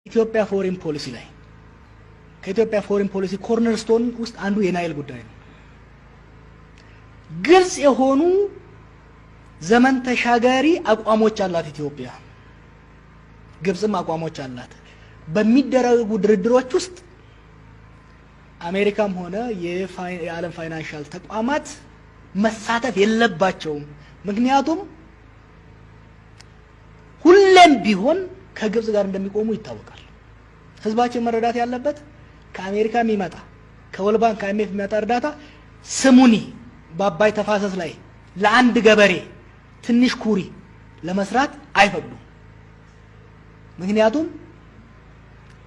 ኢትዮጵያ ፎሬን ፖሊሲ ላይ ከኢትዮጵያ ፎሬን ፖሊሲ ኮርነርስቶን ውስጥ አንዱ የናይል ጉዳይ ነው። ግልጽ የሆኑ ዘመን ተሻጋሪ አቋሞች አላት ኢትዮጵያ። ግብጽም አቋሞች አላት። በሚደረጉ ድርድሮች ውስጥ አሜሪካም ሆነ የዓለም ፋይናንሻል ተቋማት መሳተፍ የለባቸውም። ምክንያቱም ሁሌም ቢሆን ከግብጽ ጋር እንደሚቆሙ ይታወቃል። ህዝባችን መረዳት ያለበት ከአሜሪካ የሚመጣ ከወርልድ ባንክ ከአይኤምኤፍ የሚመጣ እርዳታ ስሙኒ በአባይ ተፋሰስ ላይ ለአንድ ገበሬ ትንሽ ኩሪ ለመስራት አይፈቅዱም። ምክንያቱም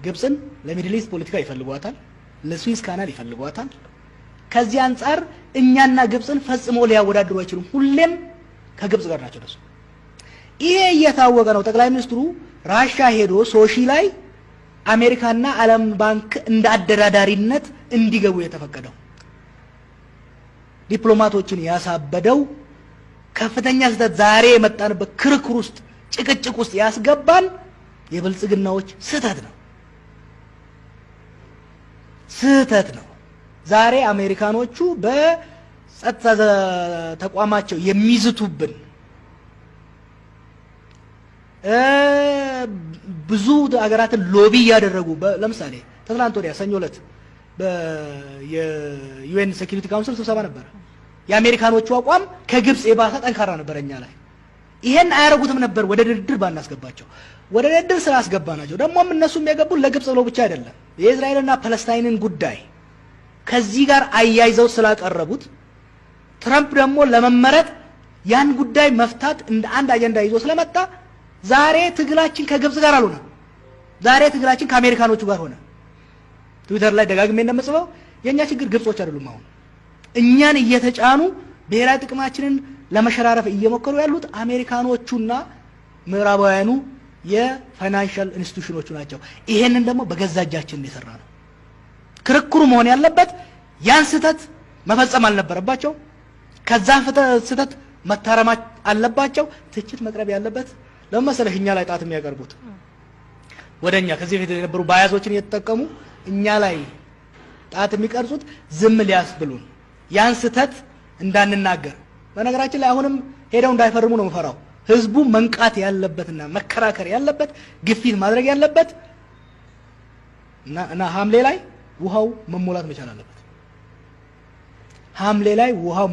ግብጽን ለሚድል ኢስት ፖለቲካ ይፈልጓታል፣ ለስዊዝ ካናል ይፈልጓታል። ከዚህ አንፃር እኛና ግብጽን ፈጽሞ ሊያወዳድሩ አይችሉም። ሁሌም ከግብጽ ጋር ናቸው ደስ ይሄ እየታወቀ ነው። ጠቅላይ ሚኒስትሩ ራሻ ሄዶ ሶሺ ላይ አሜሪካና ዓለም ባንክ እንደ አደራዳሪነት እንዲገቡ የተፈቀደው ዲፕሎማቶችን ያሳበደው ከፍተኛ ስህተት ዛሬ የመጣንበት ክርክር ውስጥ ጭቅጭቅ ውስጥ ያስገባን የብልጽግናዎች ስህተት ነው። ዛሬ አሜሪካኖቹ በጸጥታ ተቋማቸው የሚዝቱብን ብዙ ሀገራትን ሎቢ ያደረጉ ለምሳሌ ትናንት ወዲያ ሰኞ ዕለት የዩኤን ሴኩሪቲ ካውንስል ስብሰባ ነበር። የአሜሪካኖቹ አቋም ከግብጽ የባሰ ጠንካራ ነበር እኛ ላይ። ይሄን አያረጉትም ነበር ወደ ድርድር ባናስገባቸው። ወደ ድርድር ስላስገባናቸው ደግሞም እነሱም የገቡት ለግብጽ ብለው ብቻ አይደለም። የእስራኤልና ፓለስታይንን ጉዳይ ከዚህ ጋር አያይዘው ስላቀረቡት ትራምፕ ደግሞ ለመመረጥ ያን ጉዳይ መፍታት እንደ አንድ አጀንዳ ይዞ ስለመጣ ዛሬ ትግላችን ከግብጽ ጋር አልሆነ። ዛሬ ትግላችን ከአሜሪካኖቹ ጋር ሆነ። ትዊተር ላይ ደጋግሜ እንደምጽፈው የኛ ችግር ግብጾች አይደሉም። አሁን እኛን እየተጫኑ ብሔራዊ ጥቅማችንን ለመሸራረፍ እየሞከሩ ያሉት አሜሪካኖቹና ምዕራባውያኑ የፋይናንሻል ኢንስቲትዩሽኖቹ ናቸው። ይሄንን ደግሞ በገዛ እጃችን የሰራ ነው። ክርክሩ መሆን ያለበት ያን ስህተት መፈጸም አልነበረባቸው። ከዛ ስህተት መታረም አለባቸው። ትችት መቅረብ ያለበት ለመሰለሽ እኛ ላይ ጣት የሚያቀርቡት ወደኛ ከዚህ በፊት የነበሩ ባያዞችን እየተጠቀሙ እኛ ላይ ጣት የሚቀርጹት ዝም ሊያስብሉን ያን ስህተት እንዳንናገር። በነገራችን ላይ አሁንም ሄደው እንዳይፈርሙ ነው የምፈራው። ህዝቡ መንቃት ያለበትና መከራከር ያለበት ግፊት ማድረግ ያለበት እና ሐምሌ ላይ ውሃው መሞላት መቻል አለበት። ሐምሌ ላይ ውሃው